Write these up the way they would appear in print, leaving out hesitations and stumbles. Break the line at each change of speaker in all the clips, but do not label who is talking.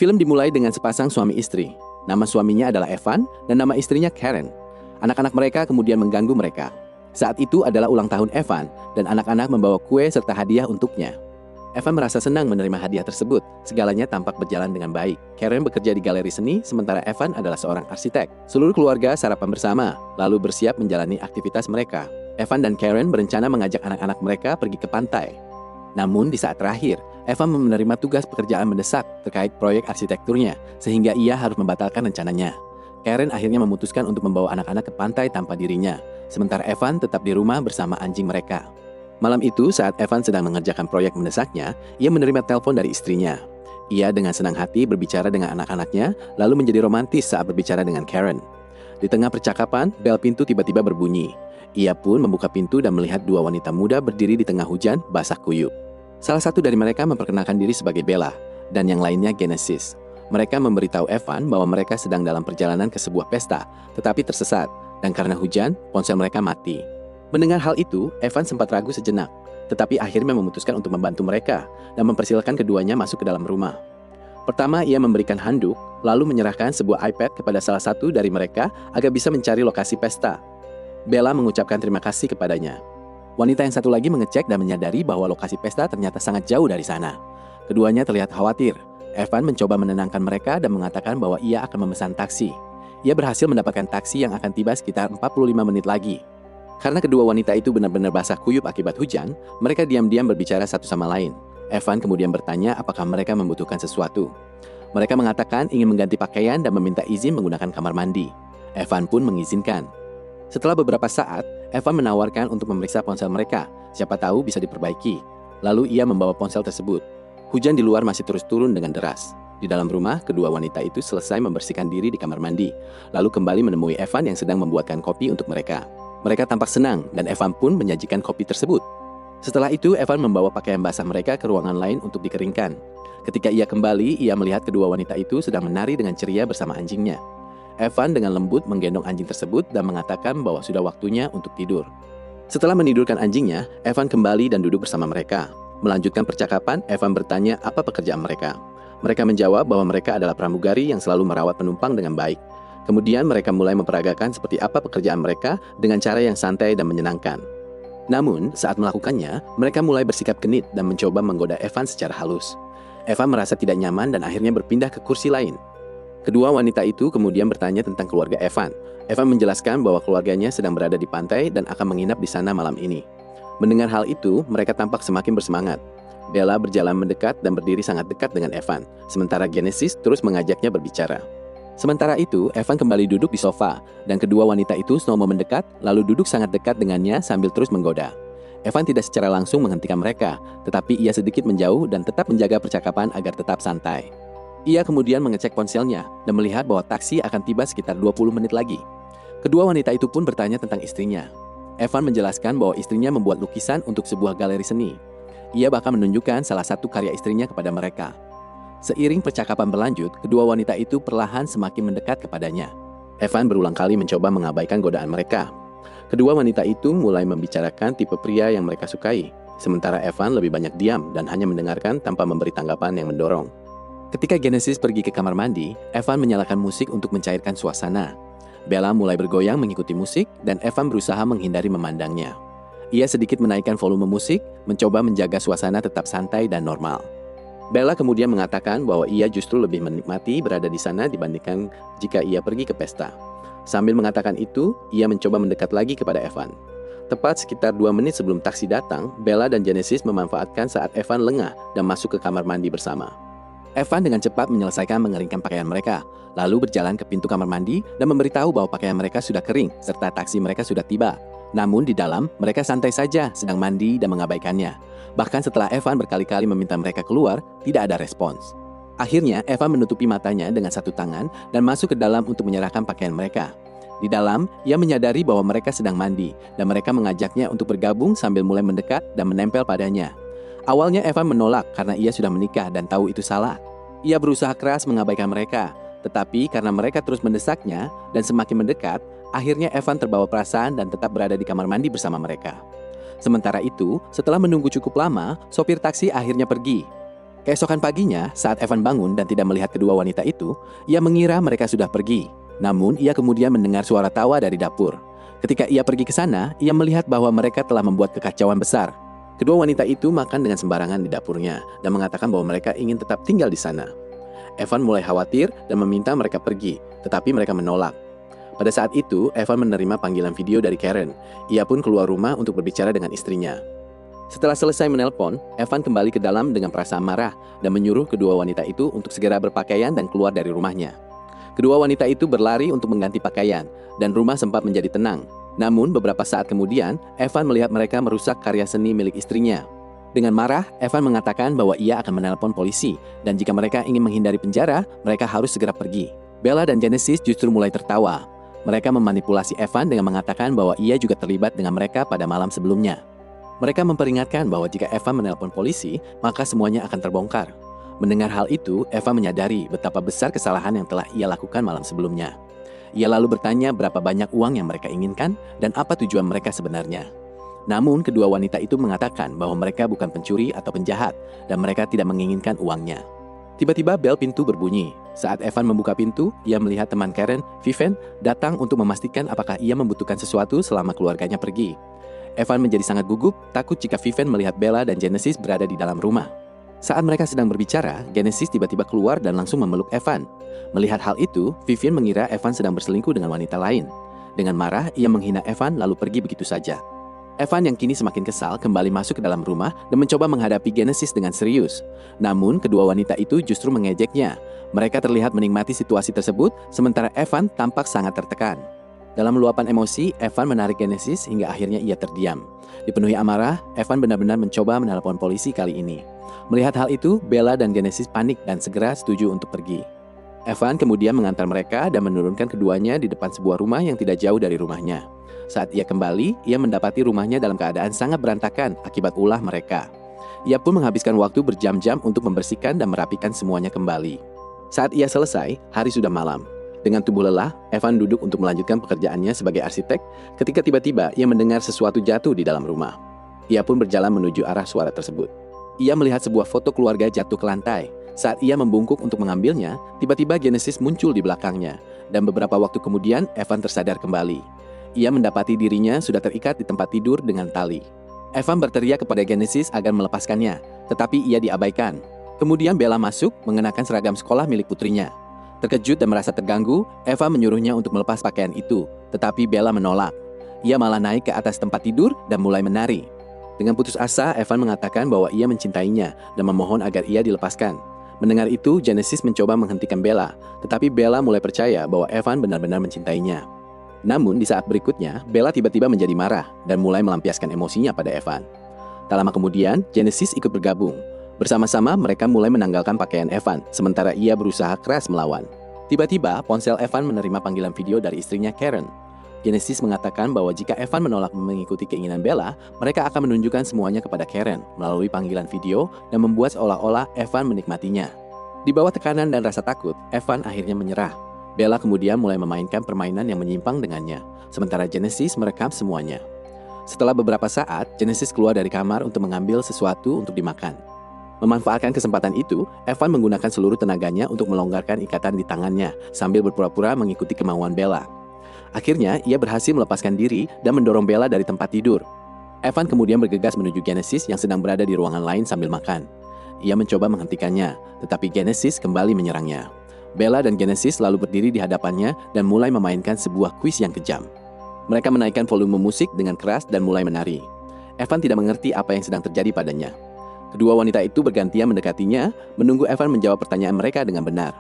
Film dimulai dengan sepasang suami istri. Nama suaminya adalah Evan dan nama istrinya Karen. Anak-anak mereka kemudian mengganggu mereka. Saat itu adalah ulang tahun Evan dan anak-anak membawa kue serta hadiah untuknya. Evan merasa senang menerima hadiah tersebut. Segalanya tampak berjalan dengan baik. Karen bekerja di galeri seni, sementara Evan adalah seorang arsitek. Seluruh keluarga sarapan bersama, lalu bersiap menjalani aktivitas mereka. Evan dan Karen berencana mengajak anak-anak mereka pergi ke pantai. Namun di saat terakhir, Evan menerima tugas pekerjaan mendesak terkait proyek arsitekturnya, sehingga ia harus membatalkan rencananya. Karen akhirnya memutuskan untuk membawa anak-anak ke pantai tanpa dirinya, sementara Evan tetap di rumah bersama anjing mereka. Malam itu, saat Evan sedang mengerjakan proyek mendesaknya, ia menerima telepon dari istrinya. Ia dengan senang hati berbicara dengan anak-anaknya, lalu menjadi romantis saat berbicara dengan Karen. Di tengah percakapan, bel pintu tiba-tiba berbunyi. Ia pun membuka pintu dan melihat dua wanita muda berdiri di tengah hujan basah kuyup. Salah satu dari mereka memperkenalkan diri sebagai Bella, dan yang lainnya Genesis. Mereka memberitahu Evan bahwa mereka sedang dalam perjalanan ke sebuah pesta, tetapi tersesat, dan karena hujan, ponsel mereka mati. Mendengar hal itu, Evan sempat ragu sejenak, tetapi akhirnya memutuskan untuk membantu mereka dan mempersilahkan keduanya masuk ke dalam rumah. Pertama, ia memberikan handuk, lalu menyerahkan sebuah iPad kepada salah satu dari mereka agar bisa mencari lokasi pesta. Bella mengucapkan terima kasih kepadanya. Wanita yang satu lagi mengecek dan menyadari bahwa lokasi pesta ternyata sangat jauh dari sana. Keduanya terlihat khawatir. Evan mencoba menenangkan mereka dan mengatakan bahwa ia akan memesan taksi. Ia berhasil mendapatkan taksi yang akan tiba sekitar 45 menit lagi. Karena kedua wanita itu benar-benar basah kuyup akibat hujan, mereka diam-diam berbicara satu sama lain. Evan kemudian bertanya apakah mereka membutuhkan sesuatu. Mereka mengatakan ingin mengganti pakaian dan meminta izin menggunakan kamar mandi. Evan pun mengizinkan. Setelah beberapa saat, Evan menawarkan untuk memeriksa ponsel mereka, siapa tahu bisa diperbaiki. Lalu ia membawa ponsel tersebut. Hujan di luar masih terus turun dengan deras. Di dalam rumah, kedua wanita itu selesai membersihkan diri di kamar mandi, lalu kembali menemui Evan yang sedang membuatkan kopi untuk mereka. Mereka tampak senang dan Evan pun menyajikan kopi tersebut. Setelah itu, Evan membawa pakaian basah mereka ke ruangan lain untuk dikeringkan. Ketika ia kembali, ia melihat kedua wanita itu sedang menari dengan ceria bersama anjingnya. Evan dengan lembut menggendong anjing tersebut dan mengatakan bahwa sudah waktunya untuk tidur. Setelah menidurkan anjingnya, Evan kembali dan duduk bersama mereka. Melanjutkan percakapan, Evan bertanya apa pekerjaan mereka. Mereka menjawab bahwa mereka adalah pramugari yang selalu merawat penumpang dengan baik. Kemudian mereka mulai memperagakan seperti apa pekerjaan mereka dengan cara yang santai dan menyenangkan. Namun, saat melakukannya, mereka mulai bersikap genit dan mencoba menggoda Evan secara halus. Evan merasa tidak nyaman dan akhirnya berpindah ke kursi lain. Kedua wanita itu kemudian bertanya tentang keluarga Evan. Evan menjelaskan bahwa keluarganya sedang berada di pantai dan akan menginap di sana malam ini. Mendengar hal itu, mereka tampak semakin bersemangat. Bella berjalan mendekat dan berdiri sangat dekat dengan Evan, sementara Genesis terus mengajaknya berbicara. Sementara itu, Evan kembali duduk di sofa, dan kedua wanita itu semua mendekat, lalu duduk sangat dekat dengannya sambil terus menggoda. Evan tidak secara langsung menghentikan mereka, tetapi ia sedikit menjauh dan tetap menjaga percakapan agar tetap santai. Ia kemudian mengecek ponselnya dan melihat bahwa taksi akan tiba sekitar 20 menit lagi. Kedua wanita itu pun bertanya tentang istrinya. Evan menjelaskan bahwa istrinya membuat lukisan untuk sebuah galeri seni. Ia bahkan menunjukkan salah satu karya istrinya kepada mereka. Seiring percakapan berlanjut, kedua wanita itu perlahan semakin mendekat kepadanya. Evan berulang kali mencoba mengabaikan godaan mereka. Kedua wanita itu mulai membicarakan tipe pria yang mereka sukai, sementara Evan lebih banyak diam dan hanya mendengarkan tanpa memberi tanggapan yang mendorong. Ketika Genesis pergi ke kamar mandi, Evan menyalakan musik untuk mencairkan suasana. Bella mulai bergoyang mengikuti musik dan Evan berusaha menghindari memandangnya. Ia sedikit menaikkan volume musik, mencoba menjaga suasana tetap santai dan normal. Bella kemudian mengatakan bahwa ia justru lebih menikmati berada di sana dibandingkan jika ia pergi ke pesta. Sambil mengatakan itu, ia mencoba mendekat lagi kepada Evan. Tepat sekitar 2 menit sebelum taksi datang, Bella dan Genesis memanfaatkan saat Evan lengah dan masuk ke kamar mandi bersama. Evan dengan cepat menyelesaikan mengeringkan pakaian mereka, lalu berjalan ke pintu kamar mandi dan memberitahu bahwa pakaian mereka sudah kering serta taksi mereka sudah tiba. Namun di dalam, mereka santai saja sedang mandi dan mengabaikannya. Bahkan setelah Evan berkali-kali meminta mereka keluar, tidak ada respons. Akhirnya, Evan menutupi matanya dengan satu tangan dan masuk ke dalam untuk menyerahkan pakaian mereka. Di dalam, ia menyadari bahwa mereka sedang mandi, dan mereka mengajaknya untuk bergabung sambil mulai mendekat dan menempel padanya. Awalnya Evan menolak karena ia sudah menikah dan tahu itu salah. Ia berusaha keras mengabaikan mereka, tetapi karena mereka terus mendesaknya dan semakin mendekat, akhirnya Evan terbawa perasaan dan tetap berada di kamar mandi bersama mereka. Sementara itu, setelah menunggu cukup lama, sopir taksi akhirnya pergi. Keesokan paginya, saat Evan bangun dan tidak melihat kedua wanita itu, ia mengira mereka sudah pergi. Namun, ia kemudian mendengar suara tawa dari dapur. Ketika ia pergi ke sana, ia melihat bahwa mereka telah membuat kekacauan besar. Kedua wanita itu makan dengan sembarangan di dapurnya dan mengatakan bahwa mereka ingin tetap tinggal di sana. Evan mulai khawatir dan meminta mereka pergi, tetapi mereka menolak. Pada saat itu, Evan menerima panggilan video dari Karen. Ia pun keluar rumah untuk berbicara dengan istrinya. Setelah selesai menelpon, Evan kembali ke dalam dengan perasaan marah dan menyuruh kedua wanita itu untuk segera berpakaian dan keluar dari rumahnya. Kedua wanita itu berlari untuk mengganti pakaian, dan rumah sempat menjadi tenang. Namun, beberapa saat kemudian, Evan melihat mereka merusak karya seni milik istrinya. Dengan marah, Evan mengatakan bahwa ia akan menelpon polisi, dan jika mereka ingin menghindari penjara, mereka harus segera pergi. Bella dan Genesis justru mulai tertawa. Mereka memanipulasi Evan dengan mengatakan bahwa ia juga terlibat dengan mereka pada malam sebelumnya. Mereka memperingatkan bahwa jika Evan menelpon polisi, maka semuanya akan terbongkar. Mendengar hal itu, Evan menyadari betapa besar kesalahan yang telah ia lakukan malam sebelumnya. Ia lalu bertanya berapa banyak uang yang mereka inginkan dan apa tujuan mereka sebenarnya. Namun, kedua wanita itu mengatakan bahwa mereka bukan pencuri atau penjahat dan mereka tidak menginginkan uangnya. Tiba-tiba bel pintu berbunyi. Saat Evan membuka pintu, ia melihat teman Karen, Vivian, datang untuk memastikan apakah ia membutuhkan sesuatu selama keluarganya pergi. Evan menjadi sangat gugup, takut jika Vivian melihat Bella dan Genesis berada di dalam rumah. Saat mereka sedang berbicara, Genesis tiba-tiba keluar dan langsung memeluk Evan. Melihat hal itu, Vivian mengira Evan sedang berselingkuh dengan wanita lain. Dengan marah, ia menghina Evan lalu pergi begitu saja. Evan yang kini semakin kesal kembali masuk ke dalam rumah dan mencoba menghadapi Genesis dengan serius. Namun, kedua wanita itu justru mengejeknya. Mereka terlihat menikmati situasi tersebut, sementara Evan tampak sangat tertekan. Dalam luapan emosi, Evan menarik Genesis hingga akhirnya ia terdiam. Dipenuhi amarah, Evan benar-benar mencoba menelpon polisi kali ini. Melihat hal itu, Bella dan Genesis panik dan segera setuju untuk pergi. Evan kemudian mengantar mereka dan menurunkan keduanya di depan sebuah rumah yang tidak jauh dari rumahnya. Saat ia kembali, ia mendapati rumahnya dalam keadaan sangat berantakan akibat ulah mereka. Ia pun menghabiskan waktu berjam-jam untuk membersihkan dan merapikan semuanya kembali. Saat ia selesai, hari sudah malam. Dengan tubuh lelah, Evan duduk untuk melanjutkan pekerjaannya sebagai arsitek ketika tiba-tiba ia mendengar sesuatu jatuh di dalam rumah. Ia pun berjalan menuju arah suara tersebut. Ia melihat sebuah foto keluarga jatuh ke lantai. Saat ia membungkuk untuk mengambilnya, tiba-tiba Genesis muncul di belakangnya. Dan beberapa waktu kemudian, Evan tersadar kembali. Ia mendapati dirinya sudah terikat di tempat tidur dengan tali. Evan berteriak kepada Genesis agar melepaskannya, tetapi ia diabaikan. Kemudian Bella masuk mengenakan seragam sekolah milik putrinya. Terkejut dan merasa terganggu, Eva menyuruhnya untuk melepas pakaian itu, tetapi Bella menolak. Ia malah naik ke atas tempat tidur dan mulai menari. Dengan putus asa, Evan mengatakan bahwa ia mencintainya dan memohon agar ia dilepaskan. Mendengar itu, Genesis mencoba menghentikan Bella, tetapi Bella mulai percaya bahwa Evan benar-benar mencintainya. Namun, di saat berikutnya, Bella tiba-tiba menjadi marah dan mulai melampiaskan emosinya pada Evan. Tak lama kemudian, Genesis ikut bergabung. Bersama-sama, mereka mulai menanggalkan pakaian Evan, sementara ia berusaha keras melawan. Tiba-tiba, ponsel Evan menerima panggilan video dari istrinya Karen. Genesis mengatakan bahwa jika Evan menolak mengikuti keinginan Bella, mereka akan menunjukkan semuanya kepada Karen melalui panggilan video dan membuat seolah-olah Evan menikmatinya. Di bawah tekanan dan rasa takut, Evan akhirnya menyerah. Bella kemudian mulai memainkan permainan yang menyimpang dengannya, sementara Genesis merekam semuanya. Setelah beberapa saat, Genesis keluar dari kamar untuk mengambil sesuatu untuk dimakan. Memanfaatkan kesempatan itu, Evan menggunakan seluruh tenaganya untuk melonggarkan ikatan di tangannya sambil berpura-pura mengikuti kemauan Bella. Akhirnya, ia berhasil melepaskan diri dan mendorong Bella dari tempat tidur. Evan kemudian bergegas menuju Genesis yang sedang berada di ruangan lain sambil makan. Ia mencoba menghentikannya, tetapi Genesis kembali menyerangnya. Bella dan Genesis lalu berdiri di hadapannya dan mulai memainkan sebuah kuis yang kejam. Mereka menaikkan volume musik dengan keras dan mulai menari. Evan tidak mengerti apa yang sedang terjadi padanya. Kedua wanita itu bergantian mendekatinya, menunggu Evan menjawab pertanyaan mereka dengan benar.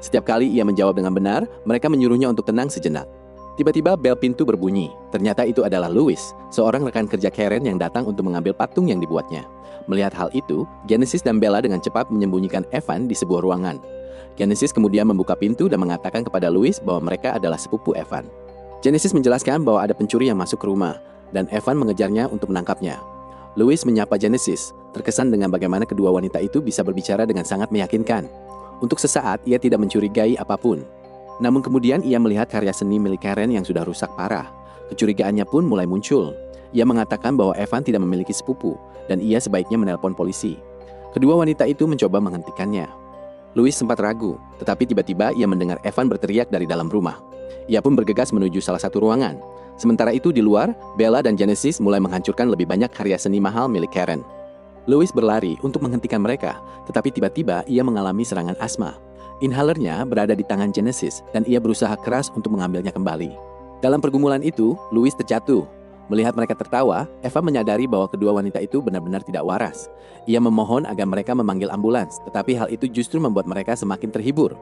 Setiap kali ia menjawab dengan benar, mereka menyuruhnya untuk tenang sejenak. Tiba-tiba bel pintu berbunyi. Ternyata itu adalah Louis, seorang rekan kerja Karen yang datang untuk mengambil patung yang dibuatnya. Melihat hal itu, Genesis dan Bella dengan cepat menyembunyikan Evan di sebuah ruangan. Genesis kemudian membuka pintu dan mengatakan kepada Louis bahwa mereka adalah sepupu Evan. Genesis menjelaskan bahwa ada pencuri yang masuk ke rumah, dan Evan mengejarnya untuk menangkapnya. Louis menyapa Genesis, terkesan dengan bagaimana kedua wanita itu bisa berbicara dengan sangat meyakinkan. Untuk sesaat, ia tidak mencurigai apapun. Namun kemudian ia melihat karya seni milik Karen yang sudah rusak parah. Kecurigaannya pun mulai muncul. Ia mengatakan bahwa Evan tidak memiliki sepupu, dan ia sebaiknya menelpon polisi. Kedua wanita itu mencoba menghentikannya. Louis sempat ragu, tetapi tiba-tiba ia mendengar Evan berteriak dari dalam rumah. Ia pun bergegas menuju salah satu ruangan. Sementara itu di luar, Bella dan Genesis mulai menghancurkan lebih banyak karya seni mahal milik Karen. Louis berlari untuk menghentikan mereka, tetapi tiba-tiba ia mengalami serangan asma. Inhalernya berada di tangan Genesis dan ia berusaha keras untuk mengambilnya kembali. Dalam pergumulan itu, Louis terjatuh. Melihat mereka tertawa, Eva menyadari bahwa kedua wanita itu benar-benar tidak waras. Ia memohon agar mereka memanggil ambulans, tetapi hal itu justru membuat mereka semakin terhibur.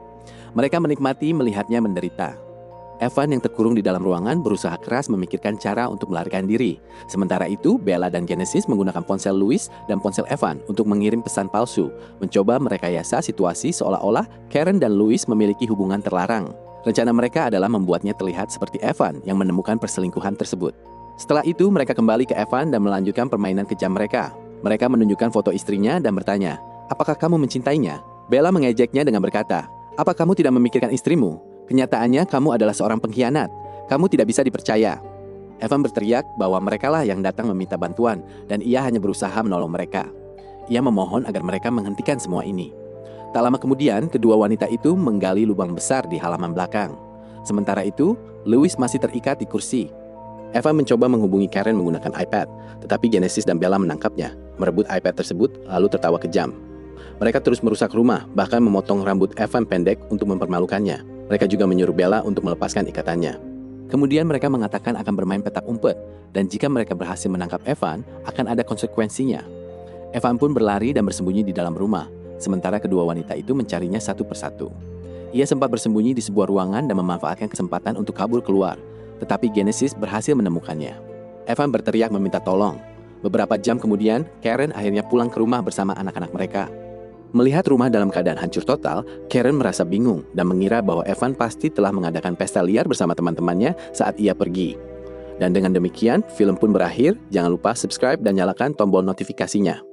Mereka menikmati melihatnya menderita. Evan yang terkurung di dalam ruangan berusaha keras memikirkan cara untuk melarikan diri. Sementara itu, Bella dan Genesis menggunakan ponsel Louis dan ponsel Evan untuk mengirim pesan palsu, mencoba merekayasa situasi seolah-olah Karen dan Louis memiliki hubungan terlarang. Rencana mereka adalah membuatnya terlihat seperti Evan yang menemukan perselingkuhan tersebut. Setelah itu, mereka kembali ke Evan dan melanjutkan permainan kejam mereka. Mereka menunjukkan foto istrinya dan bertanya, "Apakah kamu mencintainya?" Bella mengejeknya dengan berkata, "Apa kamu tidak memikirkan istrimu? Kenyataannya kamu adalah seorang pengkhianat. Kamu tidak bisa dipercaya." Evan berteriak bahwa merekalah yang datang meminta bantuan dan ia hanya berusaha menolong mereka. Ia memohon agar mereka menghentikan semua ini. Tak lama kemudian, kedua wanita itu menggali lubang besar di halaman belakang. Sementara itu, Louis masih terikat di kursi. Evan mencoba menghubungi Karen menggunakan iPad, tetapi Genesis dan Bella menangkapnya, merebut iPad tersebut, lalu tertawa kejam. Mereka terus merusak rumah, bahkan memotong rambut Evan pendek untuk mempermalukannya. Mereka juga menyuruh Bella untuk melepaskan ikatannya. Kemudian mereka mengatakan akan bermain petak umpet, dan jika mereka berhasil menangkap Evan, akan ada konsekuensinya. Evan pun berlari dan bersembunyi di dalam rumah, sementara kedua wanita itu mencarinya satu persatu. Ia sempat bersembunyi di sebuah ruangan dan memanfaatkan kesempatan untuk kabur keluar, tetapi Genesis berhasil menemukannya. Evan berteriak meminta tolong. Beberapa jam kemudian, Karen akhirnya pulang ke rumah bersama anak-anak mereka. Melihat rumah dalam keadaan hancur total, Karen merasa bingung dan mengira bahwa Evan pasti telah mengadakan pesta liar bersama teman-temannya saat ia pergi. Dan dengan demikian, film pun berakhir. Jangan lupa subscribe dan nyalakan tombol notifikasinya.